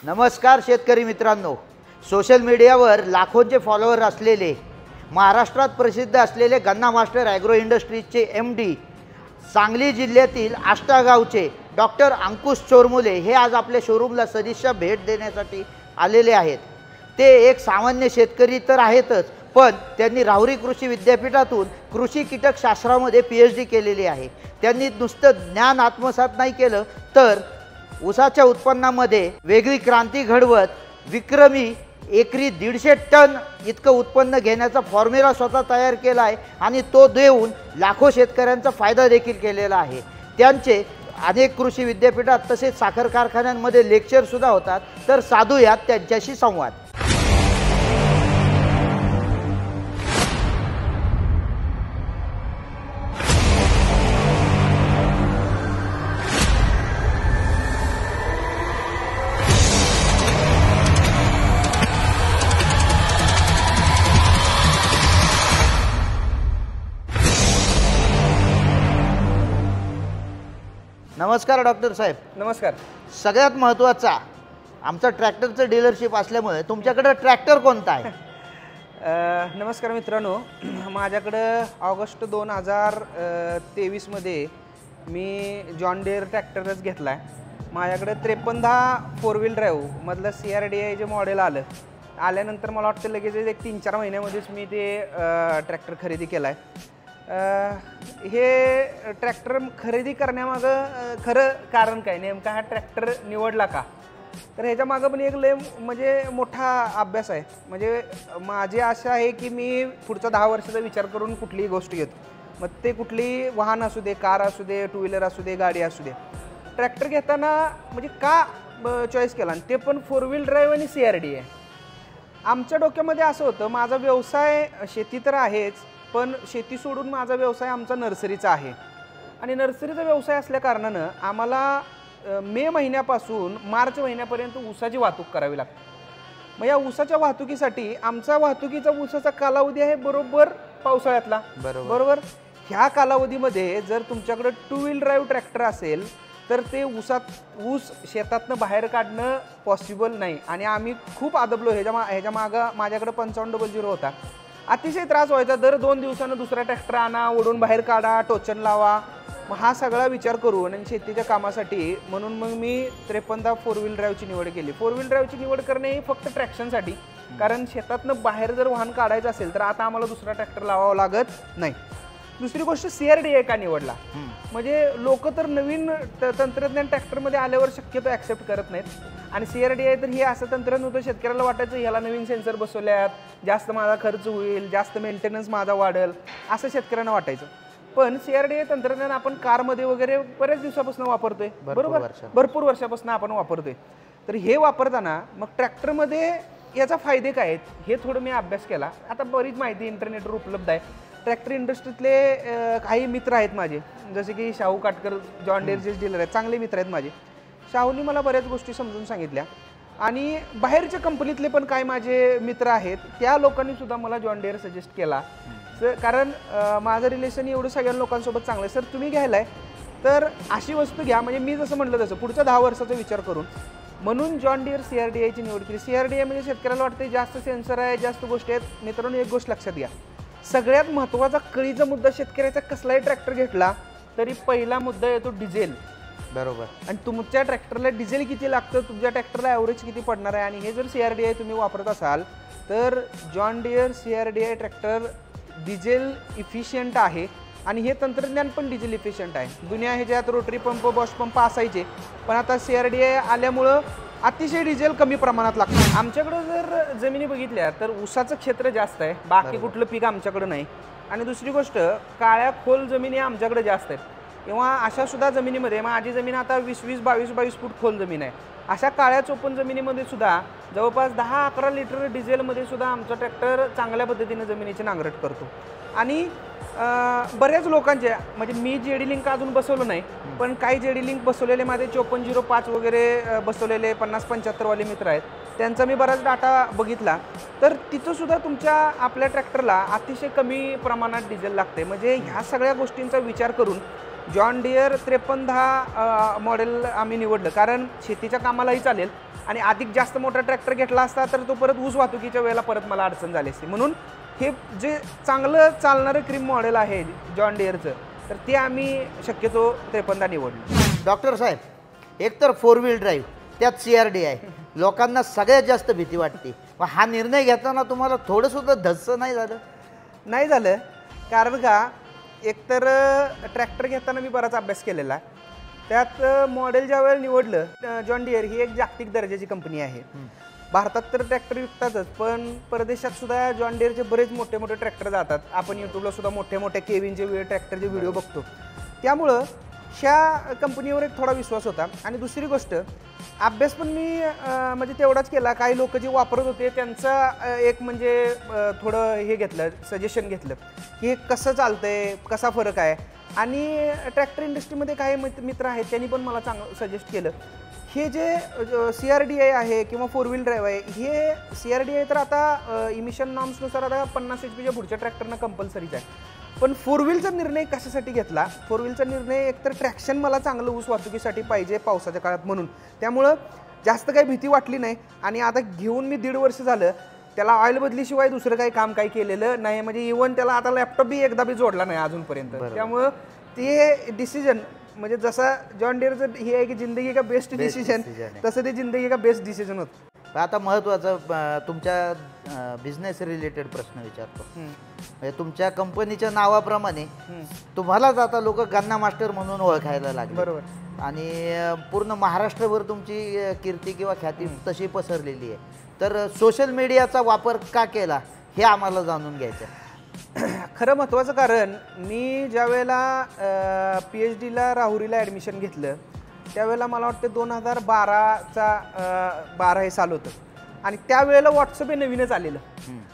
नमस्कार शेतकरी मित्रांनो, सोशल मीडियावर लाखोंचे फॉलोअर असलेले महाराष्ट्रात प्रसिद्ध असलेले गन्ना मास्टर ॲग्रो इंडस्ट्रीजचे MD सांगली जिल्ह्यातील आष्टा गावचे डॉक्टर अंकुश चोरमुले हे आज आपल्या शोरूमला सदिच्छा भेट देण्यासाठी आलेले आहेत। ते एक सामान्य शेतकरी तर आहेतच, पण त्यांनी राहुरी कृषी विद्यापीठातून कृषी कीटकशास्त्रामध्ये PhD केलेली आहे। त्यांनी नुसतं ज्ञान आत्मसात नाही केलं, तर ऊसाच्या उत्पन्नामध्ये वेगळी क्रांती घडवत विक्रमी एकरी 150 टन इतकं उत्पन्न घेण्याचा फॉर्म्युला स्वतः तयार केला आहे आणि तो देऊन लाखो शेतकऱ्यांचा फायदा देखील केलेला आहे। त्यांचे अनेक कृषी विद्यापीठात तसेच साखर कारखान्यांमध्ये लेक्चर सुद्धा होतात, तर साधूयात त्यांच्याशी संवाद। नमस्कार डॉक्टर साहेब। नमस्कार। सगळ्यात महत्त्वाचा आमचा ट्रॅक्टरचं डीलरशिप असल्यामुळे तुमच्याकडे ट्रॅक्टर कोणता आहे? नमस्कार मित्रांनो, माझ्याकडे ऑगस्ट 2023 मध्ये मी जॉन डियर ट्रॅक्टरच घेतला आहे। माझ्याकडे 5310 4 व्हील ड्राईव्ह मधलं CRDI जे मॉडेल आल्यानंतर मला वाटतं लगेच एक 3-4 महिन्यामध्येच मी ते ट्रॅक्टर खरेदी केला आहे। हे ट्रॅक्टर खरेदी करण्यामागं खरं कारण काय, नेमका हा ट्रॅक्टर निवडला का, तर ह्याच्या मागं पण एक लय म्हणजे मोठा अभ्यास आहे। म्हणजे माझी आशा आहे की मी पुढच्या 10 वर्षाचा विचार करून कुठलीही गोष्ट घेतो, मग ते कुठली वाहन असू दे, कार असू दे, 2 व्हीलर असू दे, गाडी असू दे। ट्रॅक्टर घेताना म्हणजे का चॉईस केला, आणि ते पण 4 व्हील ड्राईव्ह आणि CRDI। आमच्या डोक्यामध्ये असं होतं, माझा व्यवसाय शेती तर आहेच, पण शेती सोडून माझा व्यवसाय आमचा नर्सरीचा आहे, आणि नर्सरीचा व्यवसाय असल्या कारणानं आम्हाला मे महिन्यापासून मार्च महिन्यापर्यंत ऊसाची वाहतूक करावी लागते। मग या ऊसाच्या वाहतुकीसाठी आमचा ऊसाचा कालावधी आहे बरोबर पावसाळ्यातला। बरोबर ह्या कालावधीमध्ये जर तुमच्याकडे 2 व्हील ड्राईव्ह ट्रॅक्टर असेल तर ते ऊस शेतातनं बाहेर काढणं पॉसिबल नाही, आणि आम्ही खूप आदबलो। ह्याच्या मागं माझ्याकडे 5500 होता, अतिशय त्रास व्हायचा। दर 2 दिवसानं दुसरा ट्रॅक्टर आणा, ओढून बाहेर काढा, टोचन लावा, मग हा सगळा विचार करून आणि शेतीच्या कामासाठी म्हणून मग मी 5310 4 व्हील ड्राईव्हची निवड केली। 4 व्हील ड्राईव्हची निवड करणे ही फक्त ट्रॅक्शनसाठी, कारण शेतातनं बाहेर जर वाहन काढायचं असेल तर आता आम्हाला दुसरा ट्रॅक्टर लावावा लागत नाही। दुसरी गोष्ट CRDI का निवडला, म्हणजे लोक तर नवीन तंत्रज्ञान ट्रॅक्टरमध्ये आल्यावर शक्यतो ॲक्सेप्ट करत नाहीत, आणि CRDI तर हे असं तंत्रज्ञान होतं, शेतकऱ्याला वाटायचं ह्याला नवीन सेन्सर बसवल्यात, जास्त माझा खर्च होईल, जास्त मेंटेनन्स माझा वाढेल, असं शेतकऱ्यांना वाटायचं। पण CRDI तंत्रज्ञान आपण कारमध्ये वगैरे बऱ्याच दिवसापासून वापरतोय, बरोबर, भरपूर वर्षापासून आपण वापरतोय। तर हे वापरताना मग ट्रॅक्टरमध्ये याचा फायदे काय आहेत हे थोडं मी अभ्यास केला। आता बरीच माहिती इंटरनेटवर उपलब्ध आहे। ट्रॅक्टर इंडस्ट्रीतले काही मित्र आहेत माझे, जसे की शाहू काटकर जॉन डियरचे डीलर आहेत, चांगले मित्र आहेत माझे। शाहूनी मला बऱ्याच गोष्टी समजून सांगितल्या, आणि बाहेरच्या कंपनीतले पण काय माझे मित्र आहेत त्या लोकांनी सुद्धा मला जॉन डियर सजेस्ट केला। कारण माझं रिलेशन एवढं सगळ्या लोकांसोबत चांगलं आहे, सर तुम्ही घ्यायला आहे तर अशी वस्तू घ्या, म्हणजे मी जसं म्हटलं तसं पुढच्या 10 वर्षाचा विचार करून, म्हणून जॉन डियर CRDIची निवड केली। CRDI म्हणजे शेतकऱ्याला वाटते जास्त सेन्सर आहे, जास्त गोष्टी आहेत। मित्रांनो, एक गोष्ट लक्षात घ्या, सगळ्यात महत्त्वाचा कळीचा मुद्दा शेतकऱ्याचा कसलाही ट्रॅक्टर घेतला तरी पहिला मुद्दा येतो डिझेल, बरोबर, आणि तुमच्या ट्रॅक्टरला डिझेल किती लागतं, तुमच्या ट्रॅक्टरला ॲव्हरेज किती पडणार आहे, आणि हे जर CRDI तुम्ही वापरत असाल तर John Deere CRDI tractor diesel efficient आहे, आणि हे तंत्रज्ञान पण डिझेल इफिशियंट आहे। दुनिया ह्याच्यात रोटरी पंप, बॉश पंप असायचे, पण आता CRDI आल्यामुळं अतिशय डिझेल कमी प्रमाणात लागतं। आमच्याकडं जर जमिनी बघितल्या तर ऊसाचं क्षेत्र जास्त आहे, बाकी कुठलं पीक आमच्याकडं नाही, आणि दुसरी गोष्ट काळ्या खोल जमिनी आमच्याकडे जास्त आहेत, किंवा अशा सुद्धा जमिनीमध्ये माझी जमीन आता 20-20, 22-22 फूट खोल जमीन आहे, अशा काळ्या चोपन जमिनीमध्ये सुद्धा जवळपास 10-11 लिटर डिझेलमध्ये सुद्धा आमचा ट्रॅक्टर चांगल्या पद्धतीने जमिनीची नांगरट करतो। आणि बऱ्याच लोकांचे, म्हणजे मी JD लिंक अजून बसवलं नाही, पण काही JD लिंक बसवलेले माझे 5405 वगैरे बसवलेले 50-75 वाले मित्र आहेत, त्यांचा मी बराच डाटा बघितला, तर तिथं सुद्धा तुमच्या आपल्या ट्रॅक्टरला अतिशय कमी प्रमाणात डिझेल लागते। म्हणजे ह्या सगळ्या गोष्टींचा विचार करून जॉन डियर 5310 मॉडेल आम्ही निवडलं, कारण शेतीच्या कामालाही चालेल आणि अधिक जास्त मोठा ट्रॅक्टर घेतला असता तर तो परत ऊस वाहतुकीच्या वेळेला परत मला अडचण झाली असती. म्हणून हे जे चांगलं चालणारं क्रीम मॉडेल आहे जॉन डियरचं, तर ते आम्ही शक्यतो 5310 निवडलं. डॉक्टर साहेब, एकतर 4 व्हील ड्राईव्ह, त्यात CRD आहे, लोकांना सगळ्यात जास्त भीती वाटते. मग हा निर्णय घेताना तुम्हाला थोडंसुद्धा धस्स नाही झालं? नाही झालं, कारण का एकतर ट्रॅक्टर घेताना मी बराच अभ्यास केलेला आहे. त्यात मॉडेल ज्या वेळेला निवडलं, जॉन डियर ही एक जागतिक दर्जाची कंपनी आहे. भारतात तर ट्रॅक्टर विकतातच, पण परदेशात सुद्धा जॉन डियरचे बरेच मोठे मोठे ट्रॅक्टर जातात. आपण यूट्यूबला सुद्धा मोठे मोठे केविनचे ट्रॅक्टरचे व्हिडिओ बघतो. त्यामुळं ह्या कंपनीवर एक थोडा विश्वास होता. आणि दुसरी गोष्ट, अभ्यास पण मी म्हणजे तेवढाच केला. काही लोक जे वापरत होते त्यांचा एक म्हणजे थोडं हे घेतलं, सजेशन घेतलं की हे कसं चालतंय, कसा फरक आहे. आणि ट्रॅक्टर इंडस्ट्रीमध्ये काही मित्र आहेत, त्यांनी पण मला चांगलं सजेस्ट केलं. हे जे CRDI आहे किंवा 4 व्हील ड्राईव्ह आहे, हे CRDI तर आता इमिशन नॉर्म्सनुसार आता 50 HP पुढच्या ट्रॅक्टरनं कंपल्सरीच आहे. पण 4 व्हीलचा निर्णय कशासाठी घेतला? 4 व्हीलचा निर्णय एकतर ट्रॅक्शन मला चांगलं ऊस वाहतुकीसाठी पाहिजे पावसाच्या काळात म्हणून, त्यामुळं जास्त काही भीती वाटली नाही. आणि आता घेऊन मी 1.5 वर्ष झालं, त्याला ऑइल बदलीशिवाय दुसरं काही केलेलं नाही. म्हणजे इव्हन त्याला आता लॅपटॉप बी एकदा बी जोडला नाही अजूनपर्यंत. त्यामुळं ते डिसिजन म्हणजे जसा जॉन डियरचं हे आहे की जिंदगी का बेस्ट डिसिजन, तसं ते जिंदगी का बेस्ट डिसिजन होतं. आता महत्त्वाचा तुमच्या बिझनेस रिलेटेड प्रश्न विचारतो. म्हणजे तुमच्या कंपनीच्या नावाप्रमाणे तुम्हालाच आता लोक गन्ना मास्टर म्हणून ओळखायला लागले. बरोबर. आणि पूर्ण महाराष्ट्रभर तुमची कीर्ती किंवा ख्याती तशी पसरलेली आहे. तर सोशल मीडियाचा वापर का केला हे आम्हाला जाणून घ्यायचं आहे. खरं महत्त्वाचं कारण, मी ज्या वेळेला PhDला राहुरीला ॲडमिशन घेतलं त्यावेळेला मला वाटतं 2012 हे साल होतं. आणि त्यावेळेला व्हॉट्सअप हे नवीनच आलेलं.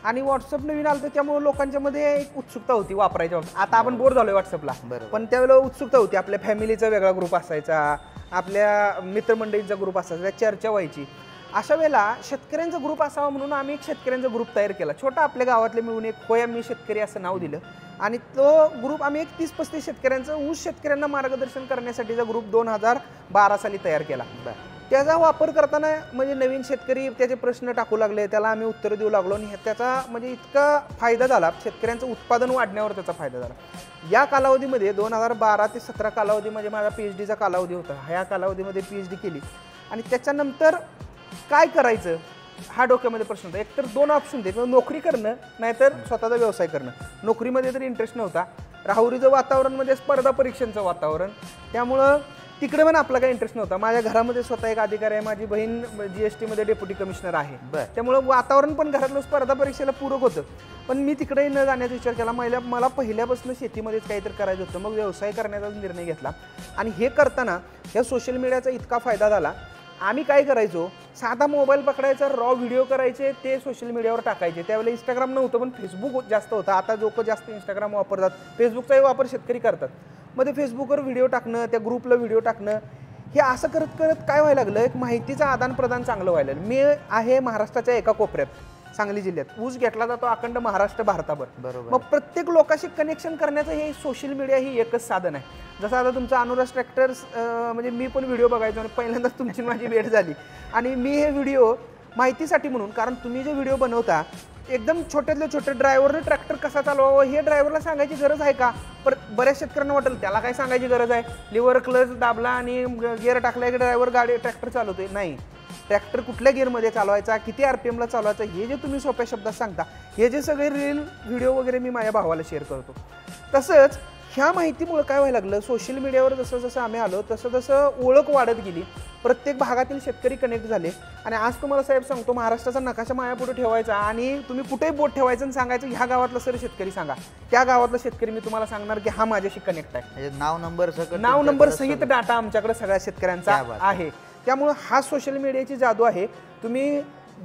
आणि व्हॉट्सअप नवीन आलं, तर त्यामुळे लोकांच्यामध्ये एक उत्सुकता होती वापरायच्या बाबतीत. आता आपण बोर झालोय व्हॉट्सअपला, पण त्यावेळेला उत्सुकता होती. आपल्या फॅमिलीचा वेगळा ग्रुप असायचा, आपल्या मित्रमंडळींचा ग्रुप असायचा, चर्चा व्हायची. अशा वेळेला शेतकऱ्यांचा ग्रुप असावा म्हणून आम्ही एक शेतकऱ्यांचा ग्रुप तयार केला, छोटा, आपल्या गावातले मिळून एक होय मी शेतकरी असं नाव दिलं. आणि तो ग्रुप आम्ही एक 30-35 शेतकऱ्यांचं, ऊस शेतकऱ्यांना मार्गदर्शन करण्यासाठीचा ग्रुप 2012 साली तयार केला. त्याचा वापर करताना म्हणजे नवीन शेतकरी त्याचे प्रश्न टाकू लागले, त्याला आम्ही उत्तर देऊ लागलो. आणि त्याचा म्हणजे इतका फायदा झाला, शेतकऱ्यांचं उत्पादन वाढण्यावर त्याचा फायदा झाला. या कालावधीमध्ये 2012 ते 2017 कालावधी म्हणजे माझा PhDचा कालावधी होता. ह्या कालावधीमध्ये PhD केली. आणि त्याच्यानंतर काय करायचं हा डोक्यामध्ये प्रश्न होता. एकतर 2 ऑप्शन होते, नोकरी करणं नाहीतर स्वतःचा व्यवसाय करणं. नोकरीमध्ये तर इंटरेस्ट नव्हता. राहुरीचं वातावरण म्हणजे स्पर्धा परीक्षांचं वातावरण, त्यामुळं तिकडे पण आपला काही इंटरेस्ट नव्हता. माझ्या घरामध्ये स्वतः एक अधिकारी आहे, माझी बहीण GSTमध्ये डेप्युटी कमिशनर आहे. त्यामुळं वातावरण पण घरातलं स्पर्धा परीक्षेला पूरक होतं. पण मी तिकडेही न जाण्याचा विचार केला. मला पहिल्यापासून शेतीमध्येच काहीतरी करायचं होतं. मग व्यवसाय करण्याचा निर्णय घेतला. आणि हे करताना या सोशल मीडियाचा इतका फायदा झाला. आम्ही काय करायचो, साधा मोबाईल पकडायचा, रॉ व्हिडिओ करायचे, ते सोशल मीडियावर टाकायचे. त्यावेळेला इंस्टाग्राम नव्हतं, पण फेसबुक जास्त होता. आता लोक जास्त इंस्टाग्राम वापरतात, फेसबुकचाही वापर शेतकरी करतात. मग ते फेसबुकवर व्हिडिओ टाकणं, त्या ग्रुपला व्हिडिओ टाकणं, हे असं करत करत काय व्हायला लागलं, एक माहितीचं आदान प्रदान चांगलं व्हायला लागलं. मी आहे महाराष्ट्राच्या एका कोपऱ्यात, सांगली जिल्ह्यात. ऊस घेतला जातो अखंड महाराष्ट्र भारताभर. मग प्रत्येक लोकांशी कनेक्शन करण्याचं हे सोशल मीडिया ही एकच साधन आहे. जसं आता तुमचा अनुराज ट्रॅक्टर्स म्हणजे मी पण व्हिडिओ बघायचो आणि पहिल्यांदाच तुमची माझी भेट झाली. आणि मी हे व्हिडिओ माहितीसाठी म्हणून, कारण तुम्ही जे व्हिडिओ बनवता एकदम छोट्यातले छोटे, ड्रायव्हरने ट्रॅक्टर कसा चालवावं हे ड्रायव्हरला सांगायची गरज आहे का? बऱ्याच शेतकऱ्यांना वाटेल त्याला काय सांगायची गरज आहे, लिव्हर क्लच दाबला आणि गिअर टाकला की ड्रायव्हर ट्रॅक्टर चालवतोय. नाही, ट्रॅक्टर कुठल्या गिअरमध्ये चालवायचा, किती RPMला चालवायचा, हे जे तुम्ही सोप्या शब्दात सांगता, हे जे सगळे रील व्हिडिओ वगैरे मी माझ्या भावाला शेअर करतो. तसंच ह्या माहितीमुळे काय व्हायला लागलं, सोशल मीडियावर जसं जसं आम्ही आलो तसं तसं ओळख वाढत गेली. प्रत्येक भागातील शेतकरी कनेक्ट झाले. आणि आज तुम्हाला साहेब सांगतो, महाराष्ट्राचा नकाशा मायापुढे ठेवायचा आणि तुम्ही कुठेही बोट ठेवायचं आणि सांगायचं ह्या गावातला सर शेतकरी सांगा, त्या गावातला शेतकरी मी तुम्हाला सांगणार की हा माझ्याशी कनेक्ट आहे. नाव नंबर सहित डाटा आमच्याकडे सगळ्या शेतकऱ्यांचा आहे. त्यामुळे हा सोशल मीडियाची जादू आहे. तुम्ही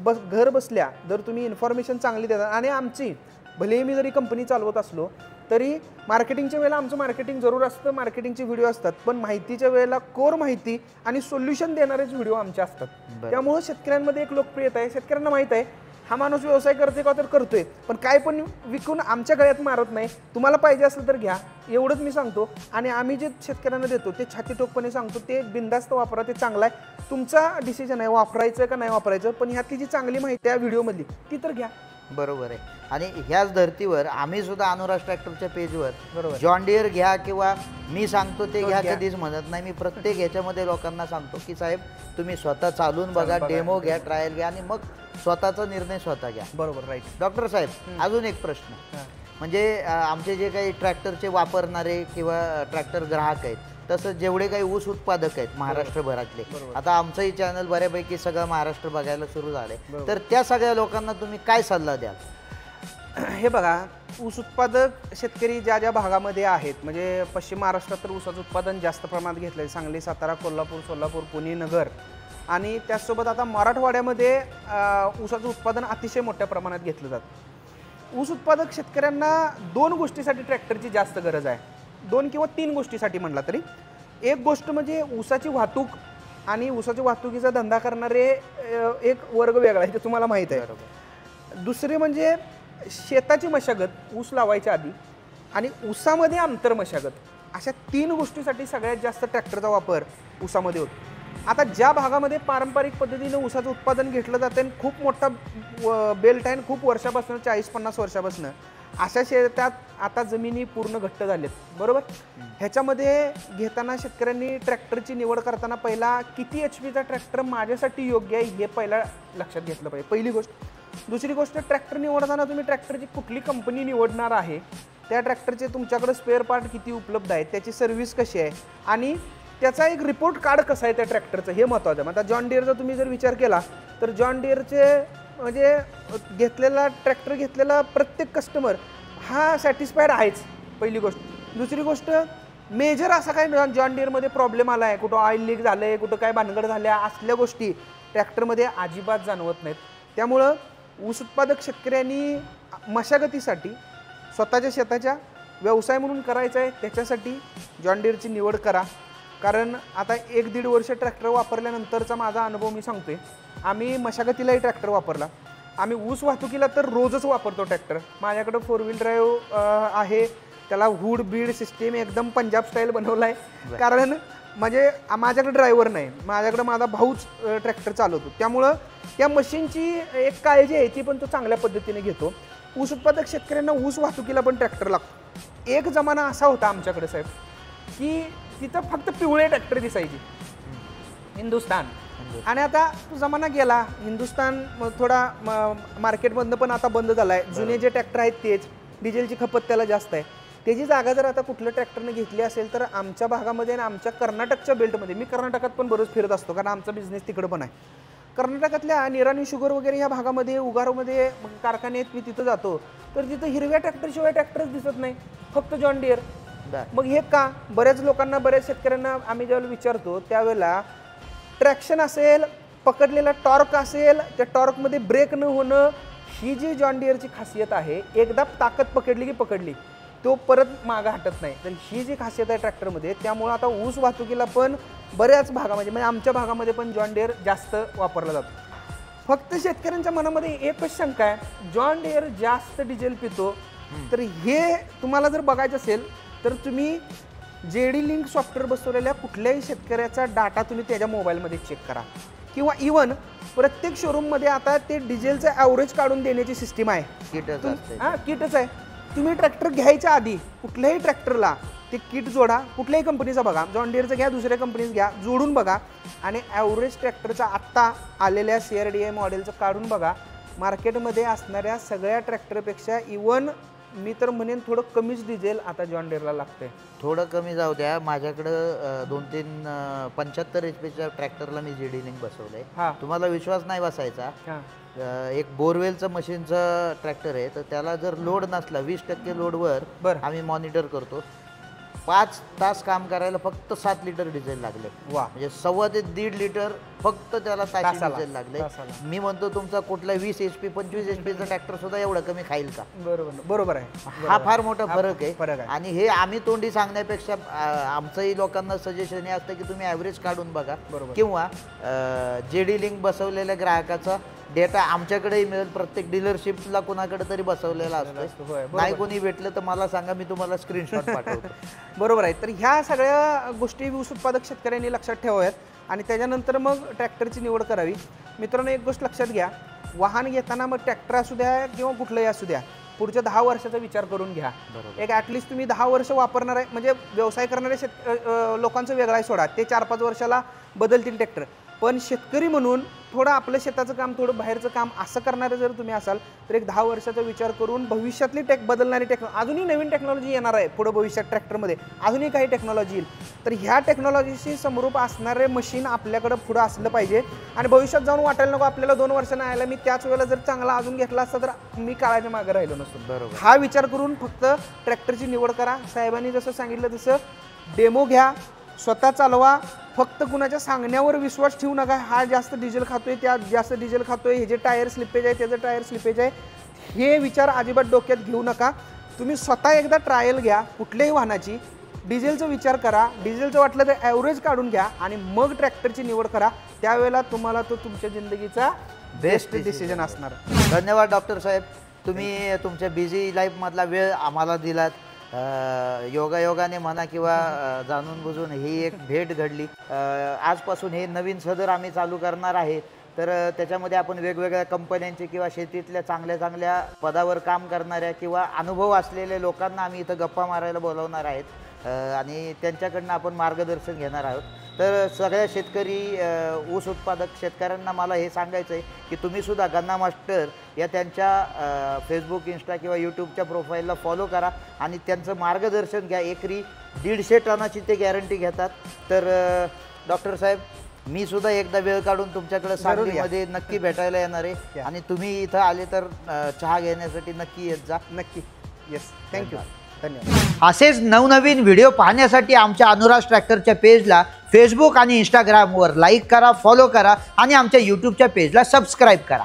घर बसल्या जर तुम्ही इन्फॉर्मेशन चांगली देता, आणि आमची भलेही मी जरी कंपनी चालवत असलो तरी मार्केटिंगच्या वेळेला आमचं मार्केटिंग जरूर असतं, मार्केटिंगचे व्हिडिओ असतात, पण माहितीच्या वेळेला कोर माहिती आणि सोल्युशन देणारेच व्हिडिओ आमचे असतात. त्यामुळे शेतकऱ्यांमध्ये एक लोकप्रियता आहे. शेतकऱ्यांना माहीत आहे हा माणूस व्यवसाय करते का तर करतोय, पण काय पण विकून आमच्या गळ्यात मारत नाही. तुम्हाला पाहिजे असेल तर घ्या, एवढंच मी सांगतो. आणि आम्ही जे शेतकऱ्यांना देतो ते छातीठोकपणे सांगतो, ते बिंदास्त वापरा, ते चांगलं आहे. तुमचा डिसिजन आहे वापरायचं का नाही वापरायचं, पण ह्यातली जी चांगली माहिती आहे व्हिडिओमधली ती तर घ्या. बरोबर आहे. आणि ह्याच धर्तीवर आम्ही सुद्धा अनुराज ट्रॅक्टरच्या पेजवर बरोबर जॉन डिअर घ्या किंवा मी सांगतो ते घ्या घ्या. कधीच म्हणत नाही. मी प्रत्येक ह्याच्यामध्ये लोकांना सांगतो की साहेब तुम्ही स्वतः चालून बघा, डेमो घ्या, ट्रायल घ्या आणि मग स्वतःचा निर्णय स्वतः घ्या. बरोबर, राईट. डॉक्टर साहेब अजून एक प्रश्न, म्हणजे आमचे जे काही ट्रॅक्टरचे वापरणारे किंवा ट्रॅक्टर ग्राहक आहेत, तसं जेवढे काही ऊस उत्पादक आहेत महाराष्ट्रभरातले, आता आमचंही चॅनल बऱ्यापैकी सगळं महाराष्ट्र बघायला सुरू झालंय, तर त्या सगळ्या लोकांना तुम्ही काय सल्ला द्याल? हे बघा, ऊस उत्पादक शेतकरी ज्या ज्या भागामध्ये आहेत, म्हणजे पश्चिम महाराष्ट्रात तर ऊसाचं उत्पादन जास्त प्रमाणात घेतलं आहे. सांगली, सातारा, कोल्हापूर, सोलापूर, पुणे, नगर, आणि त्याचसोबत आता मराठवाड्यामध्ये ऊसाचं उत्पादन अतिशय मोठ्या प्रमाणात घेतलं जातं. ऊस उत्पादक शेतकऱ्यांना 2 गोष्टीसाठी ट्रॅक्टरची जास्त गरज आहे. 2 किंवा 3 गोष्टीसाठी म्हटला तरी. एक गोष्ट म्हणजे ऊसाची वाहतूक, आणि ऊसाची वाहतुकीचा धंदा करणारे एक वर्ग वेगळा आहे, ते तुम्हाला माहीत आहे. दुसरे म्हणजे शेताची मशागत, ऊस लावायच्या आधी, आणि ऊसामध्ये आंतर मशागत, अशा 3 गोष्टीसाठी सगळ्यात जास्त ट्रॅक्टरचा वापर ऊसामध्ये होतो. आता ज्या भागामध्ये पारंपरिक पद्धतीने ऊसाचं उत्पादन घेतलं जातं आणि खूप मोठा बेल्ट आहे, खूप वर्षापासून 40-50 वर्षापासून, अशा शेतात आता जमिनी पूर्ण घट्ट झालेत. बरोबर. ह्याच्यामध्ये घेताना शेतकऱ्यांनी ट्रॅक्टरची निवड करताना पहिला किती HP ट्रॅक्टर माझ्यासाठी योग्य आहे हे पहिला लक्षात घेतलं पाहिजे, पहिली गोष्ट. दुसरी गोष्ट, ट्रॅक्टर निवडताना तुम्ही ट्रॅक्टरची कुठली कंपनी निवडणार आहे, त्या ट्रॅक्टरचे तुमच्याकडे स्पेअर पार्ट किती उपलब्ध आहेत, त्याची सर्व्हिस कशी आहे, आणि त्याचा एक रिपोर्ट कार्ड कसं आहे त्या ट्रॅक्टरचं, हे महत्त्वाचं आहे. आता जॉन डिअरचा तुम्ही जर विचार केला तर जॉन डिअरचे म्हणजे घेतलेला ट्रॅक्टर घेतलेला प्रत्येक कस्टमर हा सॅटिस्फाईड आहेच, पहिली गोष्ट. दुसरी गोष्ट, मेजर असा काय जॉन डिअरमध्ये प्रॉब्लेम आला आहे, कुठं ऑइल लीक झालं आहे, कुठं काय भानगड झाल्या, असल्या गोष्टी ट्रॅक्टरमध्ये अजिबात जाणवत नाहीत. त्यामुळं ऊस उत्पादक शेतकऱ्यांनी मशागतीसाठी स्वतःच्या शेताच्या व्यवसाय म्हणून करायचा आहे, त्याच्यासाठी जॉन डिअरची निवड करा. कारण आता 1-1.5 वर्ष ट्रॅक्टर वापरल्यानंतरचा माझा अनुभव मी सांगतोय. आम्ही मशागतीलाही ट्रॅक्टर वापरला, आम्ही ऊस वाहतुकीला तर रोजच वापरतो ट्रॅक्टर. माझ्याकडं 4 व्हील ड्राईव्ह आहे, त्याला हुड बीड सिस्टीम एकदम पंजाब स्टाईल बनवला आहे. कारण म्हणजे माझ्याकडे ड्रायव्हर नाही, माझ्याकडे माझा भाऊच ट्रॅक्टर चालवतो. त्यामुळं त्या मशीनची एक काळजी आहे ती पण तो चांगल्या पद्धतीने घेतो. ऊस उत्पादक शेतकऱ्यांना ऊस वाहतुकीला पण ट्रॅक्टर लागतो. एक जमाना असा होता आमच्याकडे साहेब की तिथं फक्त पिवळे ट्रॅक्टर दिसायचे, हिंदुस्तान. आणि आता तो जमाना गेला, हिंदुस्तान थोडा मार्केटमधनं पण आता बंद झाला आहे. जुने जे ट्रॅक्टर आहेत तेच, डिझेलची खपत त्याला जास्त आहे. त्याची जागा जर आता कुठल्या ट्रॅक्टरने घेतली असेल तर आमच्या भागामध्ये आणि आमच्या कर्नाटकच्या बेल्टमध्ये, मी कर्नाटकात पण बरोच फिरत असतो कारण आमचा बिझनेस तिकडं पण आहे. कर्नाटकातल्या निराणी शुगर वगैरे ह्या भागामध्ये, उगारोमध्ये कारखाने आहेत, मी तिथं जातो तर तिथं हिरव्या ट्रॅक्टरशिवाय ट्रॅक्टरच दिसत नाही, फक्त जॉन डिअर. मग हे का? बऱ्याच लोकांना, बऱ्याच शेतकऱ्यांना आम्ही ज्यावेळेला विचारतो त्यावेळेला ट्रॅक्शन असेल, पकडलेला टॉर्क असेल, त्या टॉर्कमध्ये ब्रेक न होणं, ही जी जॉन डिअरची खासियत आहे, एकदा ताकद पकडली की पकडली, तो परत मागं हटत नाही. तर ही जी खासियत आहे ट्रॅक्टरमध्ये, त्यामुळं आता ऊस वाहतुकीला पण बऱ्याच भागामध्ये, म्हणजे आमच्या भागामध्ये पण जॉन डिअर जास्त वापरला जातो. फक्त शेतकऱ्यांच्या मनामध्ये एकच शंका आहे, जॉन डिअर जास्त डिझेल पितो. तर हे तुम्हाला जर बघायचं असेल तर तुम्ही JD लिंक सॉफ्टवेअर बसवलेल्या कुठल्याही शेतकऱ्याचा डाटा तुम्ही त्याच्या मोबाईलमध्ये चेक करा, किंवा इवन प्रत्येक शोरूममध्ये आता ते डिझेलचं ॲव्हरेज काढून देण्याची सिस्टीम आहे. किटच आहे. तुम्ही ट्रॅक्टर घ्यायच्या आधी कुठल्याही ट्रॅक्टरला ते किट जोडा, कुठल्याही कंपनीचा बघा, जॉन डिअरचं घ्या, दुसऱ्या कंपनीचं घ्या, जोडून बघा आणि ॲव्हरेज ट्रॅक्टरचा आत्ता आलेल्या CRDI मॉडेलचं काढून बघा. मार्केटमध्ये असणाऱ्या सगळ्या ट्रॅक्टरपेक्षा इवन मी तर म्हणेन थोडं कमीच डिझेल आता जॉन डिअरला लागतंय. थोडं कमी जाऊ द्या, माझ्याकडं 2-3 75 HPच्या ट्रॅक्टरला मी JD लिंक बसवलंय. तुम्हाला विश्वास नाही बसायचा, एक बोरवेलचं मशीनचं ट्रॅक्टर आहे, तर त्याला जर लोड नसला 20% लोडवर आम्ही मॉनिटर करतो, 5 तास काम करायला फक्त 7 लिटर डिझेल लागले. म्हणजे 1.25 ते 1.5 लिटर फक्त त्याला ताशी डिझेल लागले. मी म्हणतो तुमचा कुठला 20 HP 25 HPचा ट्रॅक्टर सुद्धा एवढं कमी खाईल का? बरोबर आहे. हा फार मोठा फरक आहे. आणि हे आम्ही तोंडी सांगण्यापेक्षा आमचंही लोकांना सजेशन हे असतं की तुम्ही ॲव्हरेज काढून बघा, किंवा JD लिंक बसवलेल्या ग्राहकाचा डेटा आमच्याकडेही मिळेल, प्रत्येक डीलरशिपला कोणाकडे तरी बसवलेला असतो. नाही कोणी भेटलं तर मला सांगा, मी तुम्हाला स्क्रीनशॉट पाठवतो. बरोबर आहे. तर ह्या सगळ्या गोष्टी ऊस उत्पादक शेतकऱ्यांनी लक्षात ठेवाव्यात आणि त्याच्यानंतर मग ट्रॅक्टरची निवड करावी. मित्रांनो, एक गोष्ट लक्षात घ्या, वाहन घेताना मग ट्रॅक्टर असू द्या किंवा कुठलंही असू द्या, पुढच्या 10 वर्षाचा विचार करून घ्या. एक ॲटलिस्ट तुम्ही 10 वर्ष वापरणार आहे, म्हणजे व्यवसाय करणारे लोकांचं वेगळं आहे सोडा, ते 4-5 वर्षाला बदलतील ट्रॅक्टर. पण शेतकरी म्हणून थोडं आपलं शेताचं काम, थोडं बाहेरचं काम असं करणारे जर तुम्ही असाल तर एक 10 वर्षाचा विचार करून भविष्यातली बदलणारी टेक्नॉलॉजी, अजूनही नवीन टेक्नॉलॉजी येणार आहे पुढं भविष्यात, ट्रॅक्टरमध्ये अजूनही काही टेक्नॉलॉजी येईल. तर ह्या टेक्नॉलॉजीशी समरूप असणारे मशीन आपल्याकडं पुढं असलं पाहिजे आणि भविष्यात जाऊन वाटायला नको आपल्याला 2 वर्षांना यायला मी त्याच वेळेला जर चांगला अजून घेतला असता तर मी काळाच्या मागे राहिलो नसतो. बरोबर. हा विचार करून फक्त ट्रॅक्टरची निवड करा. साहेबांनी जसं सांगितलं तसं डेमो घ्या, स्वतः चालवा. फक्त कुणाच्या सांगण्यावर विश्वास ठेवू नका. हा जास्त डिझेल खातोय, त्या जास्त डिझेल खातोय, हे जे टायर स्लिपेज आहे त्याचं टायर स्लिपेज आहे, हे विचार अजिबात डोक्यात घेऊ नका. तुम्ही स्वतः एकदा ट्रायल घ्या कुठल्याही वाहनाची, डिझेलचा विचार करा, डिझेलचं वाटलं तर ॲव्हरेज काढून घ्या आणि मग ट्रॅक्टरची निवड करा. त्यावेळेला तुम्हाला तो तुमच्या जिंदगीचा बेस्ट डिसिजन असणार. धन्यवाद डॉक्टर साहेब, तुम्ही तुमच्या बिझी लाईफमधला वेळ आम्हाला दिलात. योगायोगाने म्हणा किंवा जाणून बुजून ही एक भेट घडली. आजपासून हे नवीन सदर आम्ही चालू करणार आहे, तर त्याच्यामध्ये आपण वेगवेगळ्या कंपन्यांचे किंवा शेतीतल्या चांगल्या चांगल्या पदावर काम करणाऱ्या किंवा अनुभव असलेल्या लोकांना आम्ही इथं गप्पा मारायला बोलावणार आहेत आणि त्यांच्याकडनं आपण मार्गदर्शन घेणार आहोत. तर सगळ्या शेतकरी ऊस उत्पादक शेतकऱ्यांना मला हे सांगायचं आहे की तुम्हीसुद्धा गन्ना मास्टर या त्यांच्या फेसबुक, इंस्टा किंवा यूट्यूबच्या प्रोफाईलला फॉलो करा आणि त्यांचं मार्गदर्शन घ्या. एकरी 150 टनाची ते गॅरंटी घेतात. तर डॉक्टर साहेब, मी सुद्धा एकदा वेळ काढून तुमच्याकडे सांगलीमध्ये नक्की भेटायला येणार आहे आणि तुम्ही इथं आले तर चहा घेण्यासाठी नक्की येत जा. नक्की. Yes, thank you. धन्यवाद. असेच नवनवीन व्हिडिओ पाहण्यासाठी आमच्या अनुराज ट्रॅक्टरच्या पेजला फेसबुक आणि इंस्टाग्रामवर लाईक करा, फॉलो करा आणि आमच्या यूट्यूबच्या पेजला सबस्क्राईब करा.